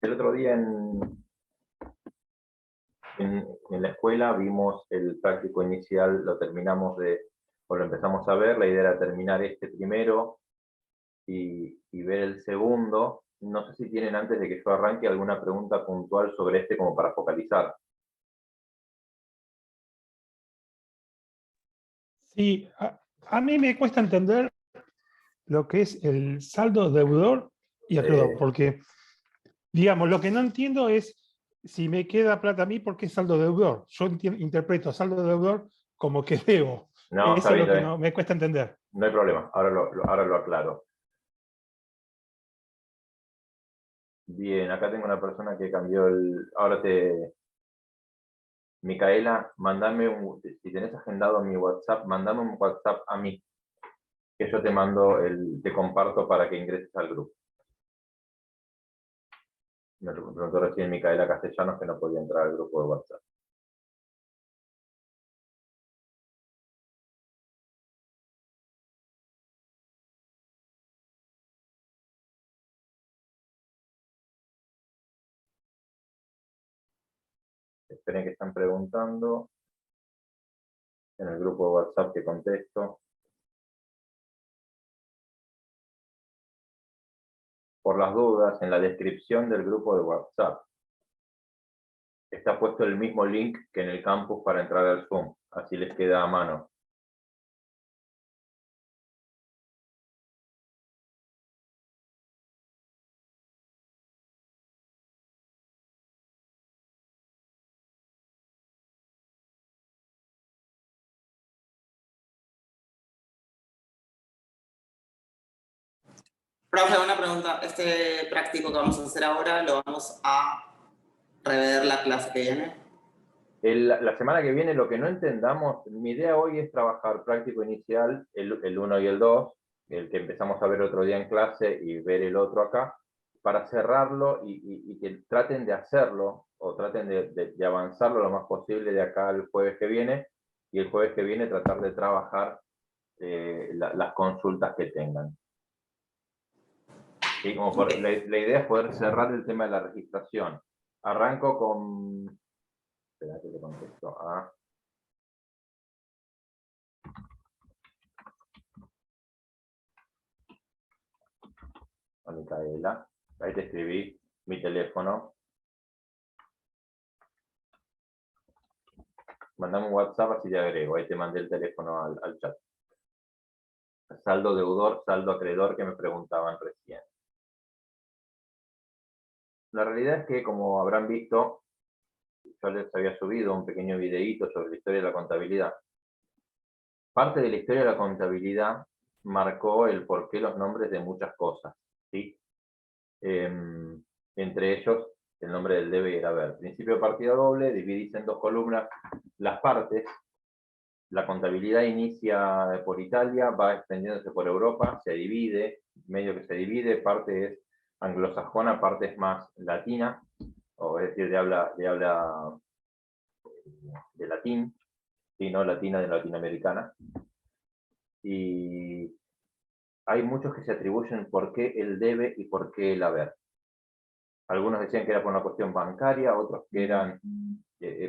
El otro día en la escuela vimos el práctico inicial, lo terminamos o lo empezamos a ver, la idea era terminar este primero y ver el segundo. No sé si tienen, antes de que yo arranque, alguna pregunta puntual sobre este como para focalizar. Sí, a mí me cuesta entender lo que es el saldo deudor y acreedor, porque, digamos, lo que no entiendo es si me queda plata a mí, ¿por qué saldo deudor? Yo interpreto saldo deudor como que debo. No, está Eso es bien, lo que no me cuesta entender. no hay problema, ahora lo aclaro. Bien, acá tengo una persona que cambió Micaela, si tenés agendado mi WhatsApp, mandame un WhatsApp a mí, que yo te comparto para que ingreses al grupo. Me preguntó recién Micaela Castellanos que no podía entrar al grupo de WhatsApp. Esperen que están preguntando en el grupo de WhatsApp que contesto. Por las dudas, en la descripción del grupo de WhatsApp está puesto el mismo link que en el campus para entrar al Zoom. Así les queda a mano. Profe, una pregunta. Este práctico que vamos a hacer ahora, ¿lo vamos a rever la clase que viene? La semana que viene, lo que no entendamos, mi idea hoy es trabajar práctico inicial, el 1 y el 2, el que empezamos a ver otro día en clase y ver el otro acá, para cerrarlo y que traten de hacerlo o traten de avanzarlo lo más posible de acá al jueves que viene, y el jueves que viene tratar de trabajar las consultas que tengan. ¿Sí? La idea es poder cerrar el tema de la registración. Arranco con... Espera que te contesto a... a Micaela. Ahí te escribí mi teléfono. Mandame un WhatsApp así te agrego. Ahí te mandé el teléfono al chat. Saldo deudor, saldo acreedor que me preguntaban recién. La realidad es que, como habrán visto, yo les había subido un pequeño videíto sobre la historia de la contabilidad. Parte de la historia de la contabilidad marcó el porqué los nombres de muchas cosas, ¿sí? Entre ellos, el nombre del debe y el haber. Principio de partida doble, dividís en dos columnas las partes. La contabilidad inicia por Italia, va extendiéndose por Europa, se divide, medio que se divide, parte es anglosajona, parte es más latina, o es decir, de latín, y no latina de latinoamericana. Y hay muchos que se atribuyen por qué el debe y por qué el haber. Algunos decían que era por una cuestión bancaria, otros que eran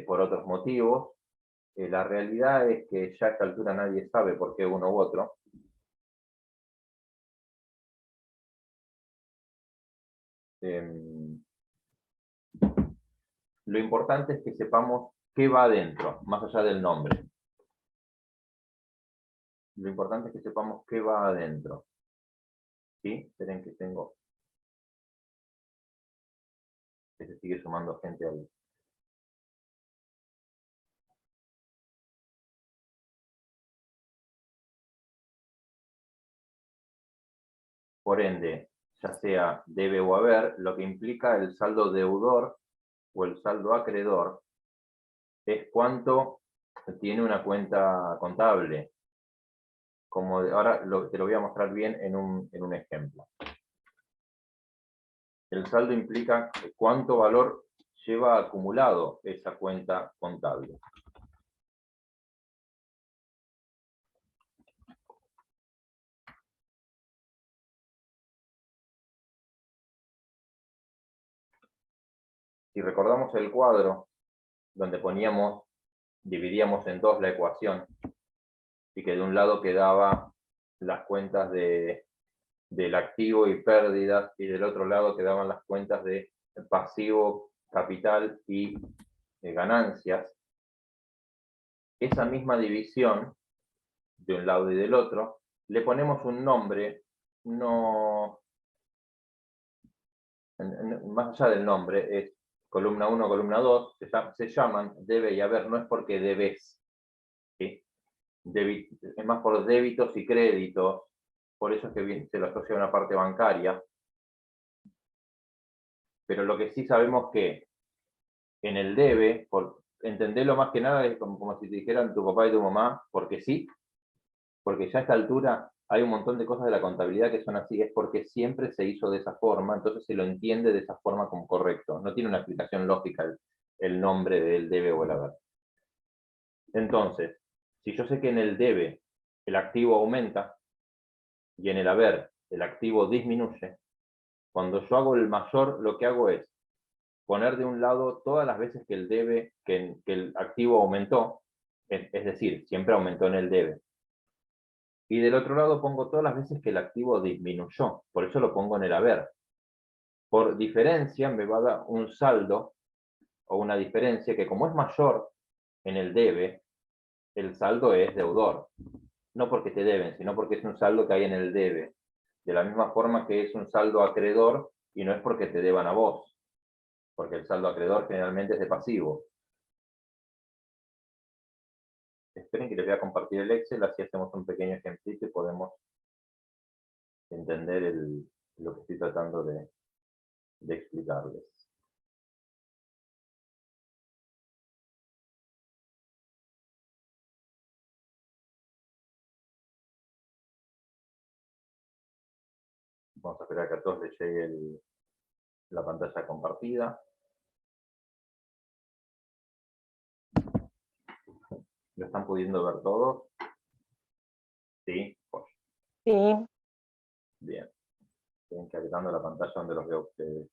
por otros motivos. La realidad es que ya a esta altura nadie sabe por qué uno u otro. Lo importante es que sepamos qué va adentro, más allá del nombre. Lo importante es que sepamos qué va adentro. ¿Sí? Esperen que se sigue sumando gente al... Por ende, ya sea debe o haber, lo que implica el saldo deudor o el saldo acreedor es cuánto tiene una cuenta contable. Como ahora te lo voy a mostrar bien en un ejemplo. El saldo implica cuánto valor lleva acumulado esa cuenta contable. Si recordamos el cuadro donde dividíamos en dos la ecuación, y que de un lado quedaba las cuentas del activo y pérdidas, y del otro lado quedaban las cuentas de pasivo, capital y ganancias, esa misma división, de un lado y del otro, le ponemos un nombre, no, más allá del nombre, es columna 1, columna 2, se llaman debe y haber, no es porque debes, ¿sí? Es más por débitos y créditos, por eso es que se lo asocia a una parte bancaria, pero lo que sí sabemos que en el debe, entenderlo más que nada es como si te dijeran tu papá y tu mamá, porque sí, porque ya a esta altura hay un montón de cosas de la contabilidad que son así, es porque siempre se hizo de esa forma, entonces se lo entiende de esa forma como correcto, no tiene una explicación lógica el nombre del debe o el haber. Entonces, si yo sé que en el debe el activo aumenta y en el haber el activo disminuye, cuando yo hago el mayor, lo que hago es poner de un lado todas las veces que el debe, que el activo aumentó, es decir, siempre aumentó en el debe. Y del otro lado pongo todas las veces que el activo disminuyó, por eso lo pongo en el haber. Por diferencia me va a dar un saldo o una diferencia que como es mayor en el debe, el saldo es deudor. No porque te deben, sino porque es un saldo que hay en el debe. De la misma forma que es un saldo acreedor y no es porque te deban a vos, porque el saldo acreedor generalmente es de pasivo. Esperen que les voy a compartir el Excel, así hacemos un pequeño ejemplito y podemos entender lo que estoy tratando de explicarles. Vamos a esperar que a todos les llegue la pantalla compartida. ¿Lo están pudiendo ver todos? ¿Sí? Pues, Sí. bien. Estoy encargando la pantalla donde los veo a ustedes.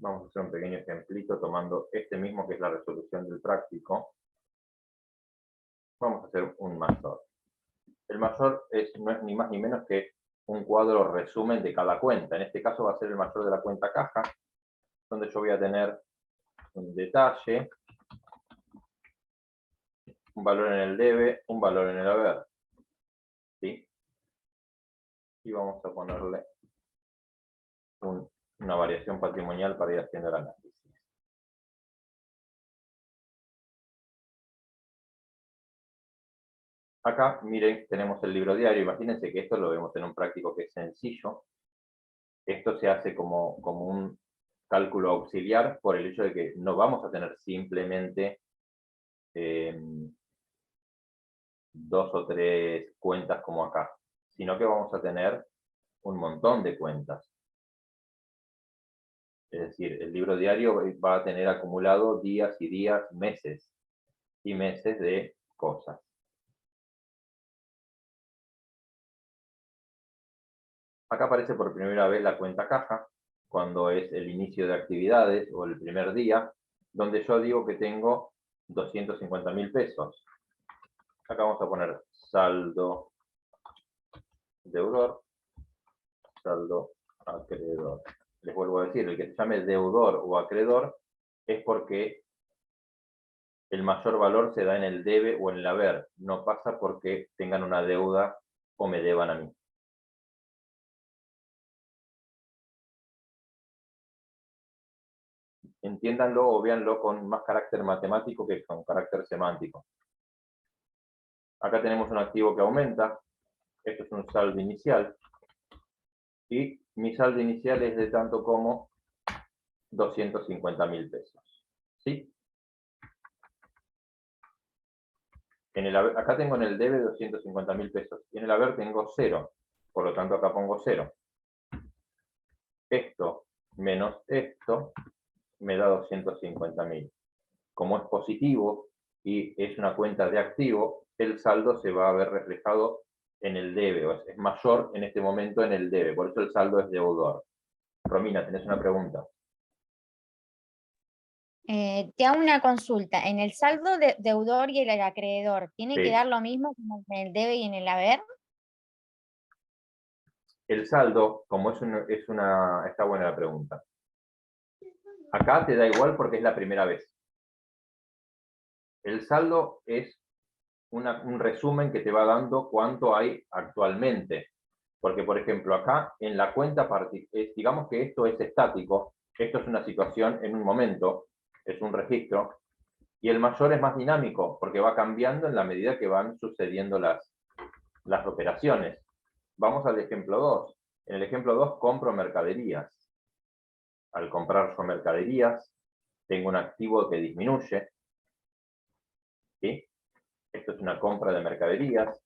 Vamos a hacer un pequeño ejemplito tomando este mismo que es la resolución del práctico. Vamos a hacer un mayor. El mayor no es ni más ni menos que un cuadro resumen de cada cuenta. En este caso va a ser el mayor de la cuenta caja, donde yo voy a tener un detalle, un valor en el debe, un valor en el haber. ¿Sí? Y vamos a ponerle una variación patrimonial para ir haciendo el análisis. Acá, miren, tenemos el libro diario. Imagínense que esto lo vemos en un práctico que es sencillo. Esto se hace como un cálculo auxiliar por el hecho de que no vamos a tener simplemente 2 o 3 cuentas como acá, sino que vamos a tener un montón de cuentas. Es decir, el libro diario va a tener acumulado días y días, meses y meses de cosas. Acá aparece por primera vez la cuenta caja, cuando es el inicio de actividades o el primer día, donde yo digo que tengo 250.000 pesos. Acá vamos a poner saldo deudor, saldo acreedor. Les vuelvo a decir, el que se llame deudor o acreedor es porque el mayor valor se da en el debe o en el haber, no pasa porque tengan una deuda o me deban a mí. Entiéndanlo o véanlo con más carácter matemático que con carácter semántico. Acá tenemos un activo que aumenta, esto es un saldo inicial, y mi saldo inicial es de tanto como 250.000 pesos. ¿Sí? Acá tengo en el debe 250.000 pesos, y en el haber tengo 0, por lo tanto acá pongo 0. Esto menos esto me da 250.000. Como es positivo, y es una cuenta de activo, el saldo se va a ver reflejado en el debe, o es mayor en este momento en el debe, por eso el saldo es deudor. Romina, ¿tenés una pregunta? Te hago una consulta. ¿En el saldo de deudor y el acreedor tiene Sí. que dar lo mismo como en el debe y en el haber? El saldo, como está buena la pregunta. Acá te da igual porque es la primera vez. El saldo es un resumen que te va dando cuánto hay actualmente. Porque, por ejemplo, acá en la cuenta, digamos que esto es estático, esto es una situación en un momento, es un registro, y el mayor es más dinámico, porque va cambiando en la medida que van sucediendo las operaciones. Vamos al ejemplo 2. En el ejemplo 2 compro mercaderías. Al comprar yo mercaderías, tengo un activo que disminuye. ¿Sí? Esto es una compra de mercaderías,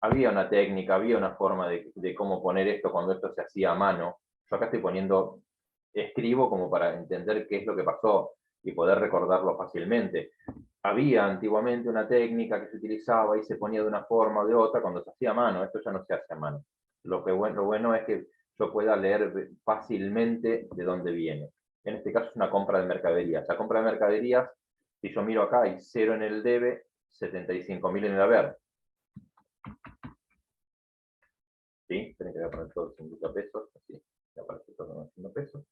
Había una técnica, había una forma de cómo poner esto cuando esto se hacía a mano. Yo acá estoy escribo como para entender qué es lo que pasó y poder recordarlo fácilmente. Había antiguamente una técnica que se utilizaba y se ponía de una forma o de otra cuando se hacía a mano. Esto ya no se hace a mano. Lo bueno es que yo pueda leer fácilmente de dónde viene. En este caso es una compra de mercaderías. La compra de mercaderías, si yo miro acá, hay 0 en el debe, 75.000 en el haber. ¿Sí? Tienen que poner todos 50 pesos. Así, me aparece todo en 50 pesos.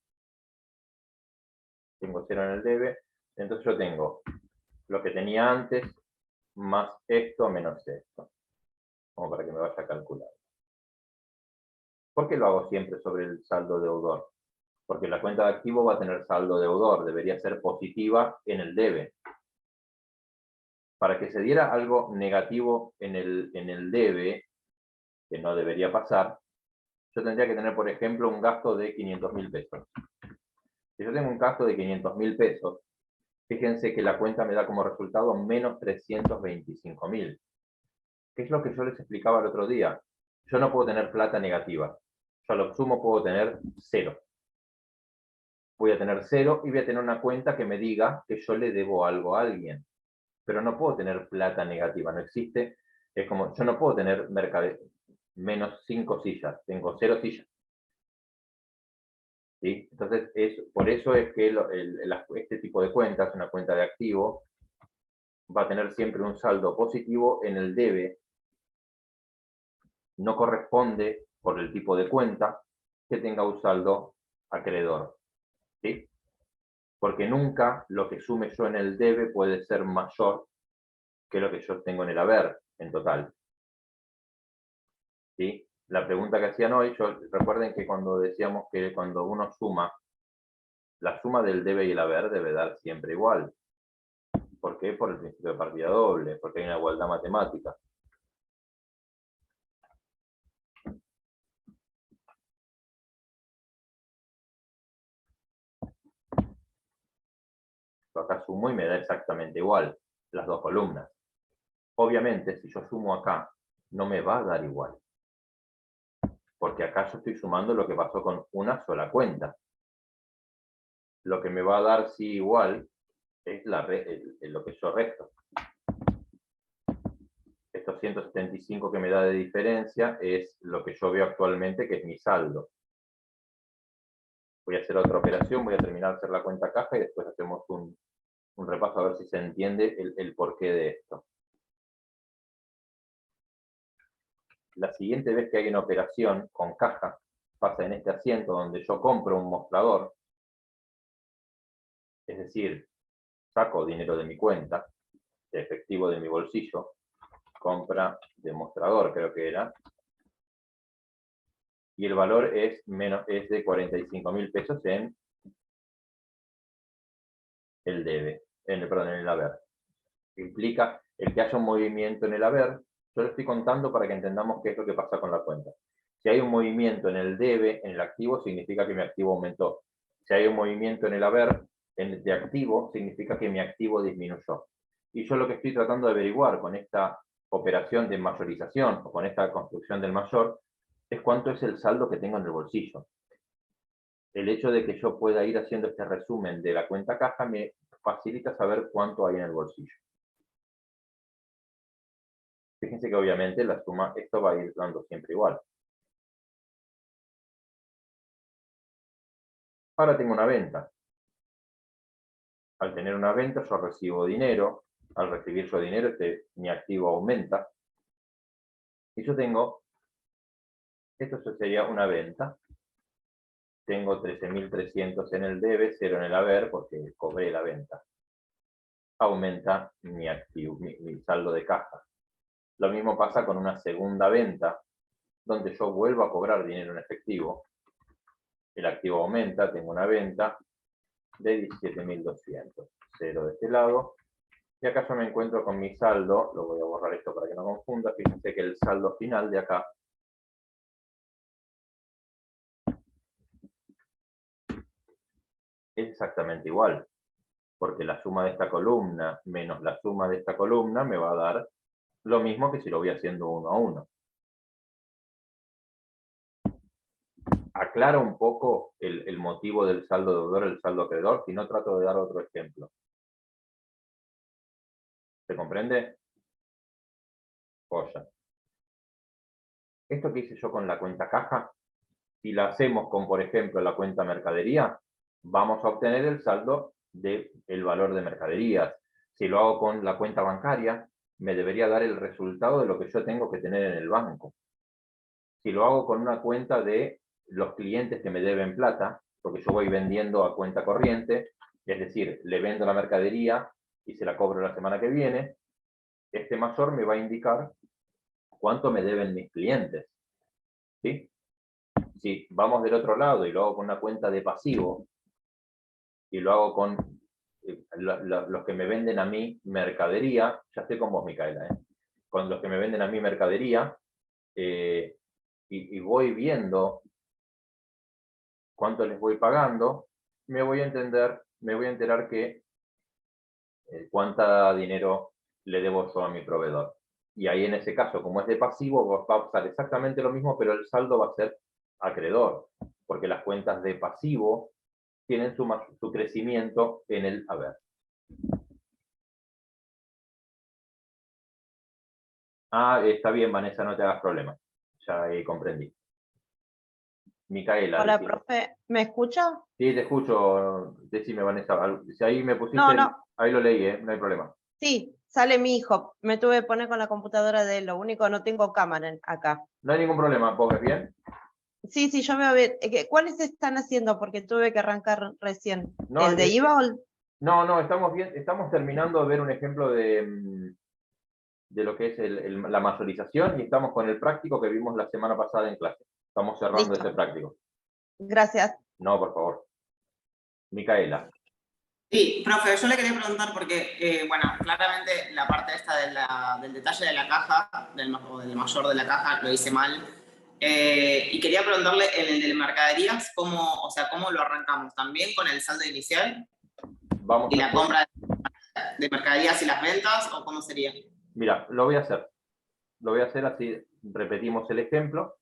Tengo 0 en el debe. Entonces yo tengo lo que tenía antes, más esto, menos esto. Como para que me vaya a calcular. ¿Por qué lo hago siempre sobre el saldo deudor? Porque la cuenta de activo va a tener saldo deudor, debería ser positiva en el debe. Para que se diera algo negativo en el debe, que no debería pasar, yo tendría que tener, por ejemplo, un gasto de 500.000 pesos. Si yo tengo un gasto de 500.000 pesos, fíjense que la cuenta me da como resultado menos 325.000. ¿Qué es lo que yo les explicaba el otro día? Yo no puedo tener plata negativa. Yo a lo sumo puedo tener 0. Voy a tener 0 y voy a tener una cuenta que me diga que yo le debo algo a alguien. Pero no puedo tener plata negativa, no existe. Es como, yo no puedo tener menos 5 sillas, tengo 0 sillas. ¿Sí? Entonces, por eso es que este tipo de cuentas, una cuenta de activo, va a tener siempre un saldo positivo en el debe. No corresponde, por el tipo de cuenta, que tenga un saldo acreedor. ¿Sí? Porque nunca lo que sume yo en el debe puede ser mayor que lo que yo tengo en el haber, en total. ¿Sí? La pregunta que hacían hoy, recuerden que cuando decíamos que cuando uno suma, la suma del debe y el haber debe dar siempre igual. ¿Por qué? Por el principio de partida doble, porque hay una igualdad matemática. Yo acá sumo y me da exactamente igual las dos columnas. Obviamente, si yo sumo acá, no me va a dar igual. Porque acá yo estoy sumando lo que pasó con una sola cuenta. Lo que me va a dar sí igual es lo que yo resto. Estos 175 que me da de diferencia es lo que yo veo actualmente, que es mi saldo. Voy a hacer otra operación, voy a terminar de hacer la cuenta caja y después hacemos un repaso a ver si se entiende el porqué de esto. La siguiente vez que hay una operación con caja, pasa en este asiento donde yo compro un mostrador, es decir, saco dinero de mi cuenta, de efectivo de mi bolsillo, compra de mostrador creo que era, y el valor es de 45.000 pesos en el debe, en el haber. Implica el que haya un movimiento en el haber. Yo lo estoy contando para que entendamos qué es lo que pasa con la cuenta. Si hay un movimiento en el debe, en el activo, significa que mi activo aumentó. Si hay un movimiento en el haber, de activo, significa que mi activo disminuyó. Y yo lo que estoy tratando de averiguar con esta operación de mayorización o con esta construcción del mayor es cuánto es el saldo que tengo en el bolsillo. el hecho de que yo pueda ir haciendo este resumen de la cuenta caja me facilita saber cuánto hay en el bolsillo. Fíjense que obviamente la suma, esto va a ir dando siempre igual. Ahora tengo una venta. Al tener una venta yo recibo dinero. Al recibir yo dinero, mi activo aumenta. Y yo tengo, esto sería una venta. Tengo 13.300 en el debe, 0 en el haber, porque cobré la venta. Aumenta mi activo, mi saldo de caja. Lo mismo pasa con una segunda venta, donde yo vuelvo a cobrar dinero en efectivo. El activo aumenta, tengo una venta de 17.200. 0 de este lado. Y acá yo me encuentro con mi saldo, lo voy a borrar esto para que no confunda. Fíjense que el saldo final de acá es exactamente igual, porque la suma de esta columna menos la suma de esta columna me va a dar lo mismo que si lo voy haciendo uno a uno. Aclara un poco el motivo del saldo deudor, el saldo acreedor, si no trato de dar otro ejemplo. ¿Se comprende? Joya. Esto que hice yo con la cuenta caja, si la hacemos con, por ejemplo, la cuenta mercadería, vamos a obtener el saldo del valor de mercaderías. Si lo hago con la cuenta bancaria, me debería dar el resultado de lo que yo tengo que tener en el banco. Si lo hago con una cuenta de los clientes que me deben plata, porque yo voy vendiendo a cuenta corriente, es decir, le vendo la mercadería y se la cobro la semana que viene, este mayor me va a indicar cuánto me deben mis clientes. ¿Sí? Si vamos del otro lado y lo hago con una cuenta de pasivo, y lo hago con los que me venden a mí mercadería, ya estoy con vos, Micaela, con los que me venden a mí mercadería, y voy viendo cuánto les voy pagando, me voy a enterar que cuánta dinero le debo yo a mi proveedor. Y ahí en ese caso, como es de pasivo, va a pasar exactamente lo mismo, pero el saldo va a ser acreedor, porque las cuentas de pasivo tienen su crecimiento en el haber. Ah, está bien, Vanessa, no te hagas problema. Ya comprendí. Micaela. Hola, decime. profe, ¿me escucha? Sí, te escucho. Decime, Vanessa. Si ahí me pusiste, No. ahí lo leí, no hay problema. Sí, sale mi hijo. Me tuve que poner con la computadora de él. Lo único, no tengo cámara acá. No hay ningún problema, ¿vos ves bien? Sí, yo me veo. ¿Cuáles están haciendo? Porque tuve que arrancar recién. No, ¿El de IVA o el...? No, estamos bien. Estamos terminando de ver un ejemplo de lo que es la mayorización y estamos con el práctico que vimos la semana pasada en clase. Estamos cerrando Listo. ese práctico. Gracias. No, por favor. Micaela. Sí, profe, yo le quería preguntar porque, bueno, claramente la parte esta del detalle de la caja, del mayor de la caja, lo hice mal. Y quería preguntarle en el de mercaderías, ¿cómo lo arrancamos? ¿También con el saldo inicial? Vamos ¿Y la compra de mercaderías y las ventas? ¿O cómo sería? Mira, lo voy a hacer. Lo voy a hacer así, repetimos el ejemplo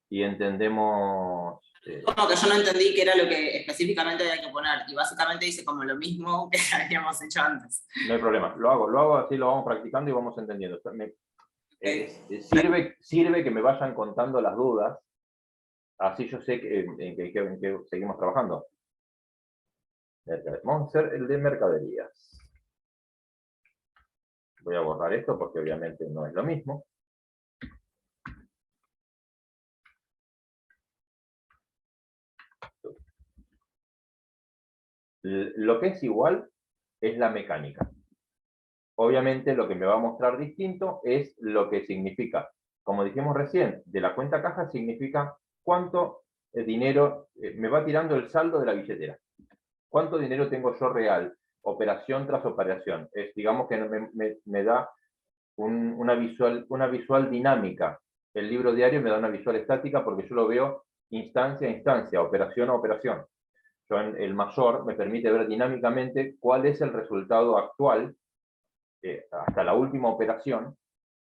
y entendemos... Como que yo no entendí qué era lo que específicamente había que poner, y básicamente hice como lo mismo que habíamos hecho antes. No hay problema, lo hago así, lo vamos practicando y vamos entendiendo. Sirve que me vayan contando las dudas, así yo sé en qué seguimos trabajando. Vamos a hacer el de mercaderías. Voy a borrar esto porque obviamente no es lo mismo. Lo que es igual es la mecánica. Obviamente lo que me va a mostrar distinto es lo que significa. Como dijimos recién, de la cuenta caja significa cuánto dinero me va tirando el saldo de la billetera. ¿Cuánto dinero tengo yo real? Operación tras operación. Digamos que me da una visual dinámica. El libro diario me da una visual estática porque yo lo veo instancia a instancia, operación a operación. Yo en el mayor me permite ver dinámicamente cuál es el resultado actual hasta la última operación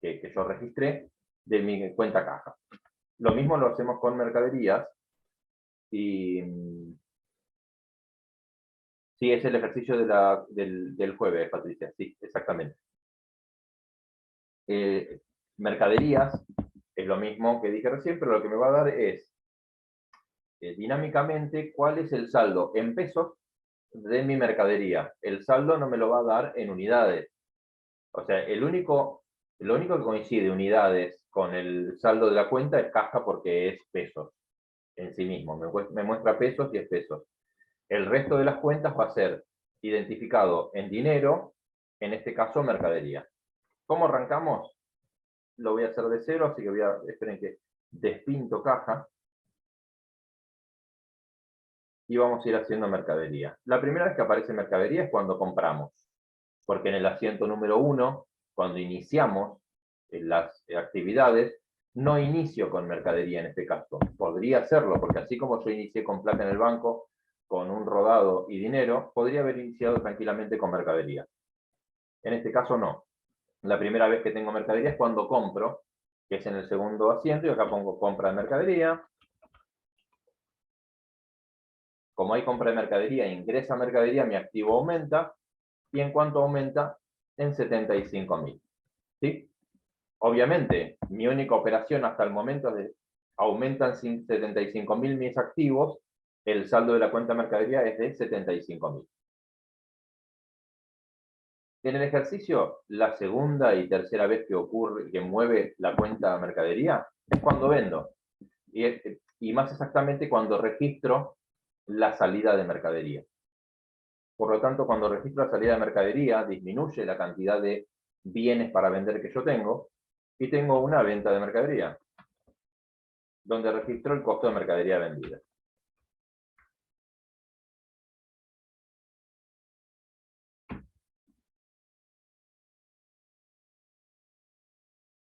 que yo registré de mi cuenta caja. Lo mismo lo hacemos con mercaderías y Sí, es el ejercicio del jueves, Patricia, sí, exactamente. Mercaderías, es lo mismo que dije recién, pero lo que me va a dar es, dinámicamente, cuál es el saldo en pesos de mi mercadería. El saldo no me lo va a dar en unidades. O sea, lo único que coincide unidades con el saldo de la cuenta es caja porque es pesos en sí mismo. Me muestra pesos y es pesos. El resto de las cuentas va a ser identificado en dinero, en este caso mercadería. ¿Cómo arrancamos? Lo voy a hacer de cero, así que esperen que despinto caja. Y vamos a ir haciendo mercadería. La primera vez que aparece mercadería es cuando compramos, porque en el asiento número 1, cuando iniciamos las actividades, no inicio con mercadería en este caso. Podría hacerlo, porque así como yo inicié con plata en el banco, con un rodado y dinero, podría haber iniciado tranquilamente con mercadería. En este caso no. La primera vez que tengo mercadería es cuando compro, que es en el segundo asiento, y acá pongo compra de mercadería. Como hay compra de mercadería, ingresa mercadería, mi activo aumenta, y en cuanto aumenta, en 75.000. ¿Sí? Obviamente, mi única operación hasta el momento es aumentan 75.000 mis activos, el saldo de la cuenta mercadería es de 75.000. En el ejercicio, la segunda y tercera vez que mueve la cuenta mercadería es cuando vendo. Y más exactamente cuando registro la salida de mercadería. Por lo tanto, cuando registro la salida de mercadería, disminuye la cantidad de bienes para vender que yo tengo, y tengo una venta de mercadería, donde registro el costo de mercadería vendida.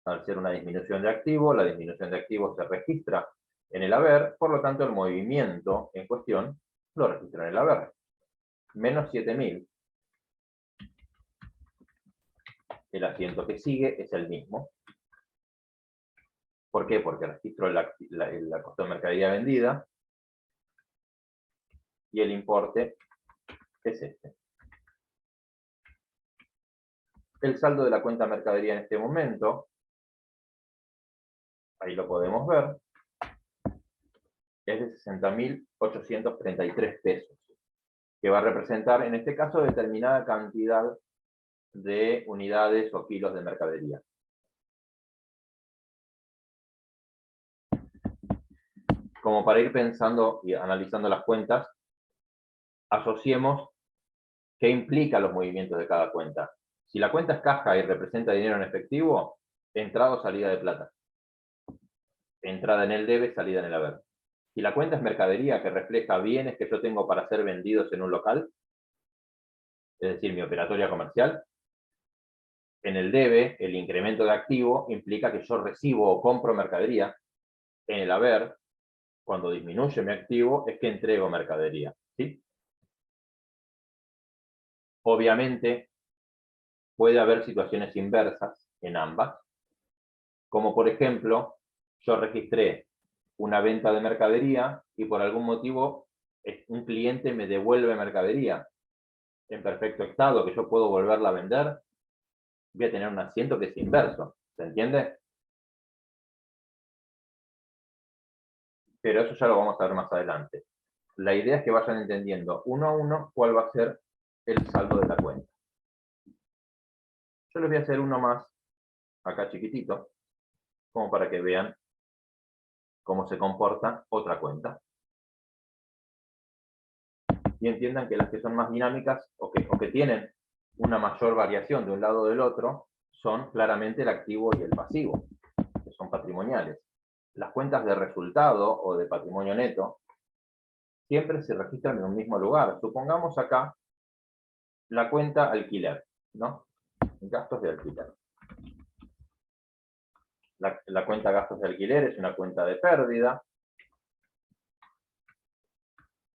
Al ser una disminución de activos, la disminución de activos se registra en el haber, por lo tanto el movimiento en cuestión lo registro en el haber. Menos 7.000. El asiento que sigue es el mismo. ¿Por qué? Porque registro la costo de mercadería vendida y el importe es este. El saldo de la cuenta mercadería en este momento, ahí lo podemos ver, es de 60.833 pesos, que va a representar en este caso determinada cantidad de unidades o kilos de mercadería. Como para ir pensando y analizando las cuentas, asociemos qué implica los movimientos de cada cuenta. Si la cuenta es caja y representa dinero en efectivo, entrada o salida de plata. Entrada en el debe, salida en el haber. Si la cuenta es mercadería que refleja bienes que yo tengo para ser vendidos en un local, es decir, mi operatoria comercial, en el debe, el incremento de activo implica que yo recibo o compro mercadería. En el haber, cuando disminuye mi activo, es que entrego mercadería. ¿Sí? Obviamente, puede haber situaciones inversas en ambas, como por ejemplo, yo registré una venta de mercadería y por algún motivo un cliente me devuelve mercadería en perfecto estado, que yo puedo volverla a vender, voy a tener un asiento que es inverso. ¿Se entiende? Pero eso ya lo vamos a ver más adelante. La idea es que vayan entendiendo uno a uno cuál va a ser el saldo de la cuenta. Yo les voy a hacer uno más, acá chiquitito, como para que vean cómo se comporta otra cuenta. Y entiendan que las que son más dinámicas o que tienen una mayor variación de un lado o del otro son claramente el activo y el pasivo, que son patrimoniales. Las cuentas de resultado o de patrimonio neto siempre se registran en un mismo lugar. Supongamos acá la cuenta alquiler, ¿no? Gastos de alquiler. La cuenta gastos de alquiler es una cuenta de pérdida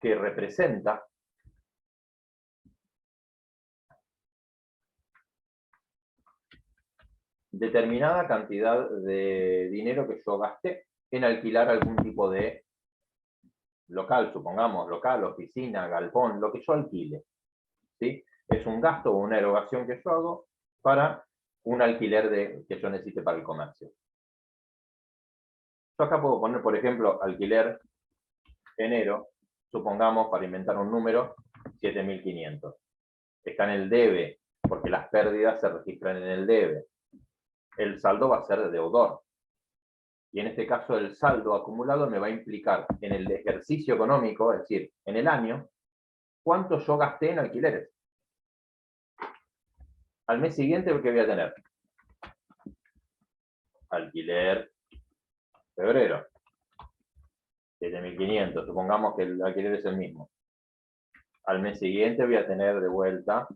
que representa determinada cantidad de dinero que yo gasté en alquilar algún tipo de local, supongamos, local, oficina, galpón, lo que yo alquile, ¿sí? Es un gasto o una erogación que yo hago para un alquiler que yo necesite para el comercio. Yo acá puedo poner, por ejemplo, alquiler enero, supongamos, para inventar un número, 7.500. Está en el debe, porque las pérdidas se registran en el debe. El saldo va a ser de deudor. Y en este caso el saldo acumulado me va a implicar en el ejercicio económico, es decir, en el año, cuánto yo gasté en alquileres. Al mes siguiente, ¿qué voy a tener? Alquiler febrero. 7.500, supongamos que el alquiler es el mismo. Al mes siguiente voy a tener de vuelta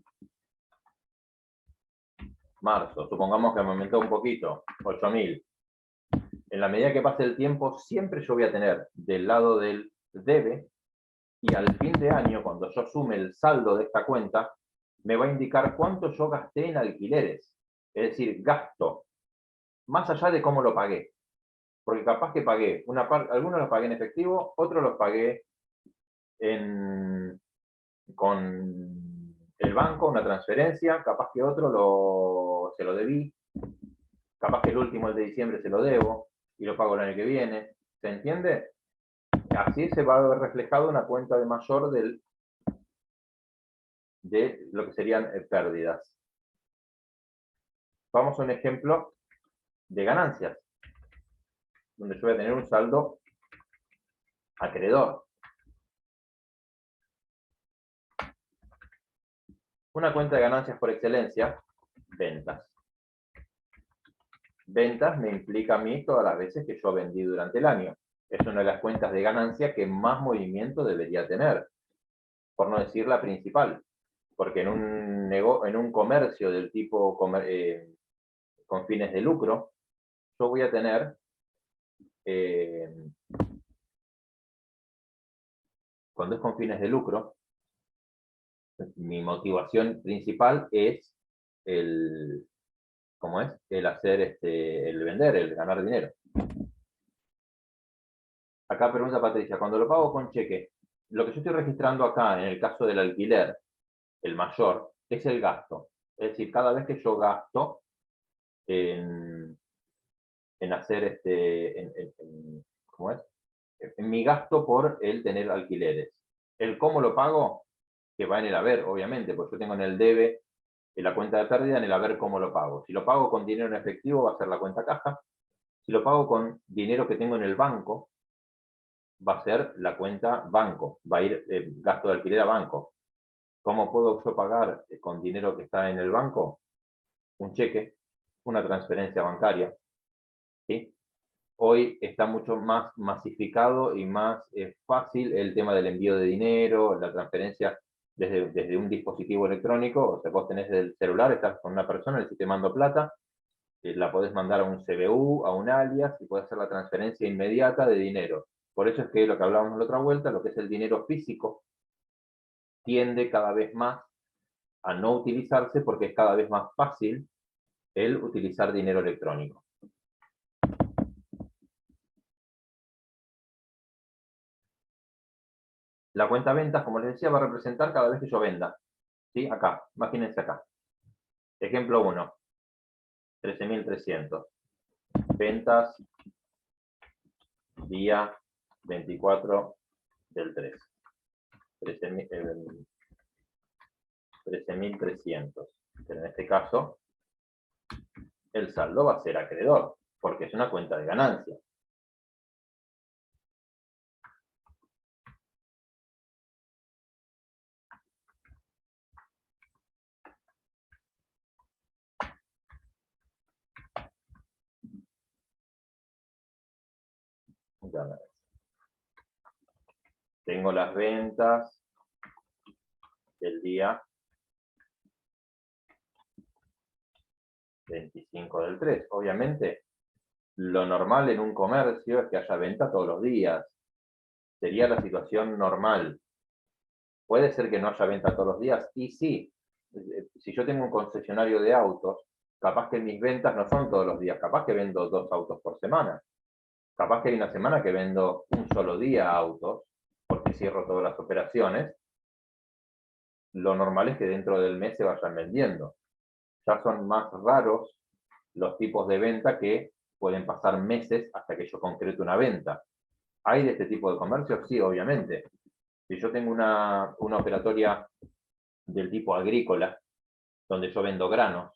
marzo, supongamos que me aumentó un poquito, 8.000. En la medida que pase el tiempo, siempre yo voy a tener del lado del debe, y al fin de año, cuando yo sume el saldo de esta cuenta, me va a indicar cuánto yo gasté en alquileres. Es decir, gasto, más allá de cómo lo pagué. Porque capaz que pagué, algunos los pagué en efectivo, otros los pagué con el banco, una transferencia, capaz que otro se lo debí, capaz que el último, el de diciembre, se lo debo, y lo pago el año que viene. ¿Se entiende? Así se va a ver reflejado una cuenta de mayor de lo que serían pérdidas. Vamos a un ejemplo de ganancias, donde yo voy a tener un saldo acreedor. Una cuenta de ganancias por excelencia, ventas. Ventas me implica a mí todas las veces que yo vendí durante el año. Es una de las cuentas de ganancia que más movimiento debería tener, por no decir la principal. Porque en un comercio del tipo con fines de lucro, yo voy a tener cuando es con fines de lucro, mi motivación principal es el hacer el vender, el ganar dinero. Acá pregunta Patricia, cuando lo pago con cheque, lo que yo estoy registrando acá en el caso del alquiler, el mayor, es el gasto. Es decir, cada vez que yo gasto en hacer ¿cómo es? En mi gasto por el tener alquileres. El cómo lo pago, que va en el haber, obviamente, porque yo tengo en el debe, en la cuenta de pérdida, en el haber cómo lo pago. Si lo pago con dinero en efectivo, va a ser la cuenta caja. Si lo pago con dinero que tengo en el banco, va a ser la cuenta banco. Va a ir gasto de alquiler a banco. ¿Cómo puedo yo pagar con dinero que está en el banco? Un cheque, una transferencia bancaria. ¿Sí? Hoy está mucho más masificado y más fácil el tema del envío de dinero, la transferencia desde un dispositivo electrónico. O sea, vos tenés el celular, estás con una persona, le decís te mando plata, la podés mandar a un CBU, a un alias, y podés hacer la transferencia inmediata de dinero. Por eso es que lo que hablábamos la otra vuelta, lo que es el dinero físico, tiende cada vez más a no utilizarse porque es cada vez más fácil el utilizar dinero electrónico. La cuenta ventas, como les decía, va a representar cada vez que yo venda. ¿Sí? Acá, imagínense acá. Ejemplo 1. 13.300. Ventas día 24 del 3. 13.300. Pero en este caso, el saldo va a ser acreedor, porque es una cuenta de ganancia. Tengo las ventas del día 25 del 3. Obviamente, lo normal en un comercio es que haya venta todos los días. Sería la situación normal. Puede ser que no haya venta todos los días, y sí. Si yo tengo un concesionario de autos, capaz que mis ventas no son todos los días, capaz que vendo 2 autos por semana. Capaz que hay una semana que vendo un solo día autos, mes cierro todas las operaciones, lo normal es que dentro del mes se vayan vendiendo. Ya son más raros los tipos de venta que pueden pasar meses hasta que yo concrete una venta. ¿Hay de este tipo de comercio? Sí, obviamente. Si yo tengo una operatoria del tipo agrícola, donde yo vendo granos,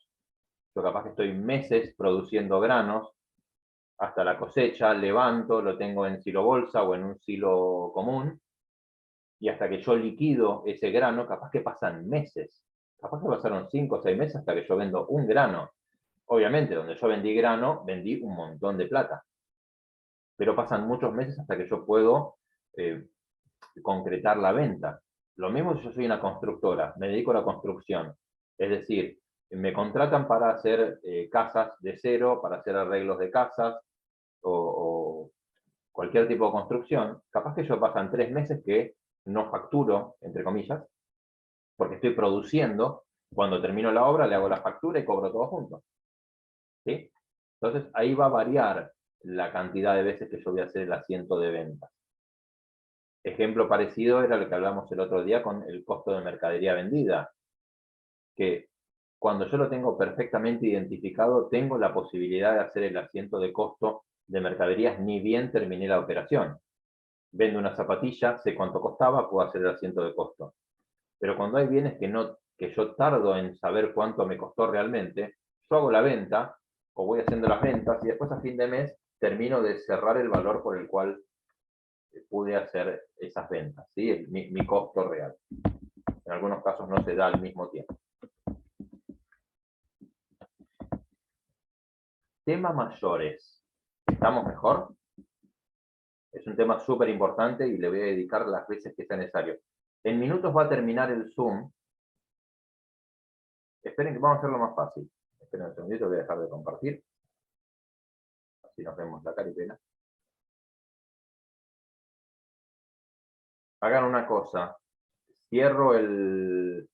yo capaz que estoy meses produciendo granos, hasta la cosecha, levanto, lo tengo en silo bolsa o en un silo común, y hasta que yo liquido ese grano, capaz que pasan meses. Capaz que pasaron 5 o 6 meses hasta que yo vendo un grano. Obviamente, donde yo vendí grano, vendí un montón de plata. Pero pasan muchos meses hasta que yo puedo concretar la venta. Lo mismo si yo soy una constructora, me dedico a la construcción. Es decir, me contratan para hacer casas de cero, para hacer arreglos de casas o cualquier tipo de construcción. Capaz que yo pasan 3 meses que no facturo, entre comillas, porque estoy produciendo. Cuando termino la obra le hago la factura y cobro todo junto. ¿Sí? Entonces ahí va a variar la cantidad de veces que yo voy a hacer el asiento de ventas. Ejemplo parecido era lo que hablamos el otro día con el costo de mercadería vendida, que cuando yo lo tengo perfectamente identificado, tengo la posibilidad de hacer el asiento de costo de mercaderías ni bien terminé la operación. Vendo una zapatilla, sé cuánto costaba, puedo hacer el asiento de costo. Pero cuando hay bienes que yo tardo en saber cuánto me costó realmente, yo hago la venta o voy haciendo las ventas y después a fin de mes termino de cerrar el valor por el cual pude hacer esas ventas, ¿sí? Mi costo real. En algunos casos no se da al mismo tiempo. Tema mayores. ¿Estamos mejor? Es un tema súper importante y le voy a dedicar las veces que sea necesario. En minutos va a terminar el Zoom. Esperen que vamos a hacerlo más fácil. Esperen un segundito, voy a dejar de compartir. Así nos vemos la cara y pena. Hagan una cosa. Cierro el